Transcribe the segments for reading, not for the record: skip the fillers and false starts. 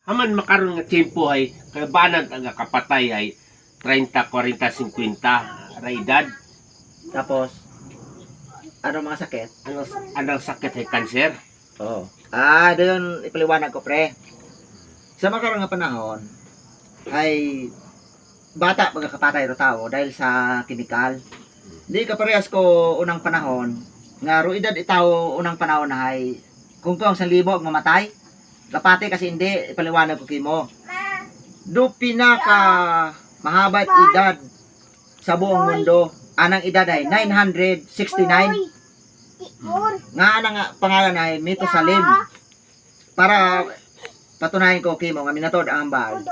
Haman makaroon nga tiyempo ay kabanag ang kapatay ay 30, 40, 50 ra edad. Tapos, ano mga sakit? Anong sakit ay kanser. Oo. Doon ipaliwanag ko, pre. Sa makarang nga panahon, ay bata pagkakapatay ro tao dahil sa kimikal. Di ka parehas ko unang panahon, nga ro edad itaw unang panahon ay kung 1,000 ang mamatay. Kapatay kasi hindi, ipaliwanag ko kimo. Do pinaka mahabat edad sa buong mundo. Anang edad ay 969. Nga anang pangalan ay Mitusalem. Para patunayan ko kimo nga minatod ang hambal.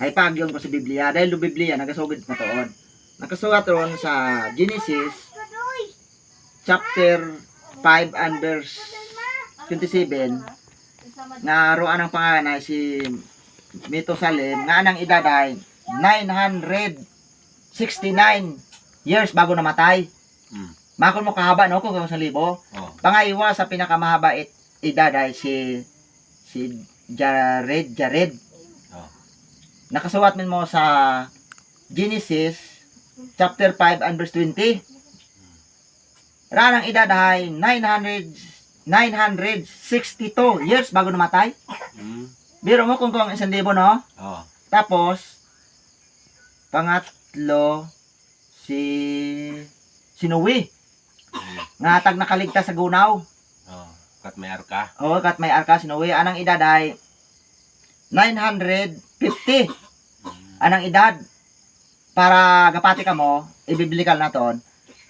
Ay pagyon ko sa Biblia dahil do Biblia nagasugid na tuon. Nakasulat ron sa Genesis chapter 5 and verse 27 nga roan ang pangalan ay si Mitusalem nga anang edad ay 969 years bago namatay. Makon mo kahaba no kung 1,000. Pangaiwa sa pinakamahaba edad ay si Jared. Nakasulat min mo sa Genesis chapter 5 and verse 20. Ranang edad ay 962 years bago namatay. Biro mo kung 1,000 no? Tapos pangatlo si Noe. Nga tag nakaligtas sa gunaw. Kat may arka. Oo, kat may arka si Noe. Anang edad ay 950. Anang edad para gapati ka mo, ibiblikal na ton.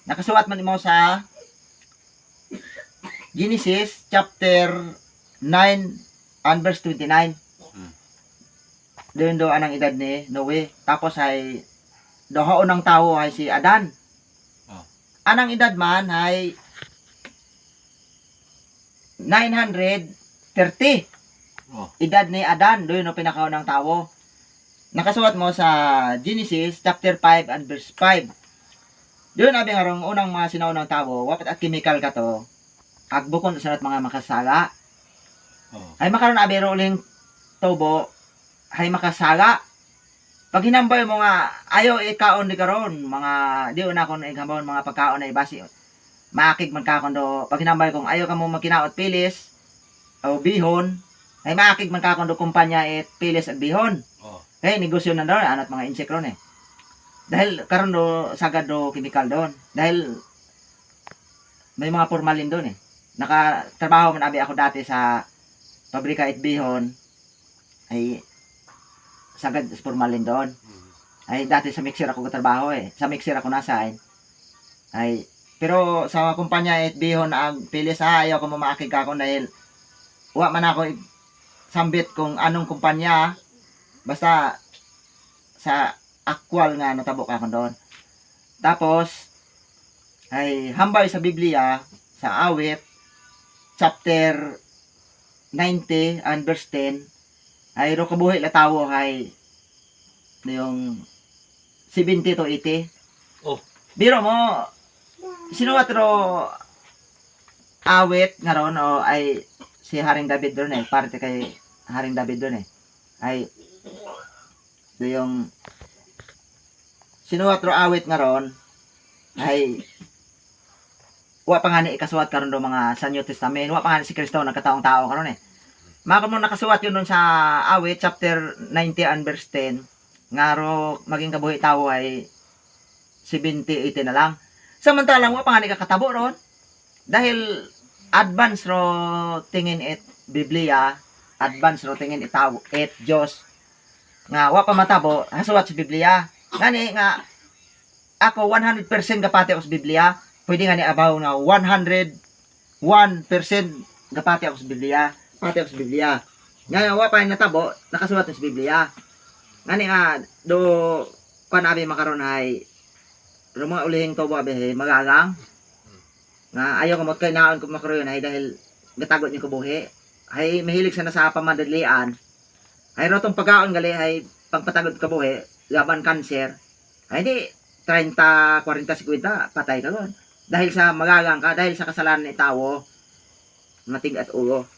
Nakasulat man mo sa Genesis chapter 9 and verse 29. Doon do anang edad ni Noe. Tapos ay doha unang tao ay si Adan. Anang edad man ay 930. Edad ni Adan, doon no pinakaunang tao. Nakasulat mo sa Genesis chapter 5 and verse 5. Doon abi harong unang mga sinaunang tao, wapat at chemical ka to. Agbukon sa mga makasala. Ay makaroon abi ro uling tubo ay makasala. Pag hinambay mo nga ayo ikaon di karon mga di una kon igambon mga pagkaon ay basi maakig man kakon do pag hinambay kong ayo kamo magkinaot pilis o bihon ay maakig man kakon do kumpanya pilis at bihon. Negosyo na doon anat mga insect ron dahil karon do sagad do chemical doon dahil may mga formalin doon nakatrabaho man abi ako dati sa pabrika at bihon ay sagad formalin doon. Ay dati sa mixer ako katrabaho Sa mixer ako nasa ay pero sa kumpanya bihon ang pilis ayaw ko mamakig ako dahil wa man ako sambit kung anong kumpanya basta sa akwal nga natabok ako doon. Tapos ay hambay sa Biblia sa Awit chapter 90 and verse 10 ay ro kabuhi la tawo ay yung 70 to 80. Biro mo sinuwat ro awit nga ron ay si Haring David doon parte kay Haring David doon ay yung sinuwat ro awit nga ron ay wa pa nga ni ikasuwat karon do mga sa New Testament wa pa nga si Kristo nagkataong tao karon Maka mo nakasuwat yun dun sa Awit, chapter 90 and verse 10, nga ro maging kabuhi tao ay 70-80 na lang. Samantalang wa pa nga kakatabo ron. Dahil advance ro tingin Biblia, advance ro tingin itaw Diyos. Nga wa pa matabo, hasuwat sa Biblia. Ngani nga ako 100% gapati ako sa Biblia, pwede nga ni abaw nga 101% gapati ako sa Biblia. Pati ako sa Biblia. Ngayon, wa pa yung natabo, nakasulat sa Biblia. Ngani nga, do, panabi makaroon ay, do mga ulihing tubo, magalang. Nga, ayaw ko magkainaon kung makaroon ay dahil gatagot niyo kubuhi. Ay, mahilig sana sa pamadalian. Ay, rotong pagkaon gali, ay pagpatagod kabuhi, laban kanser. Ay, di, 30, 40, 50, patay ka ron. Dahil sa magalang ka, dahil sa kasalanan ni tao, matig at ulo.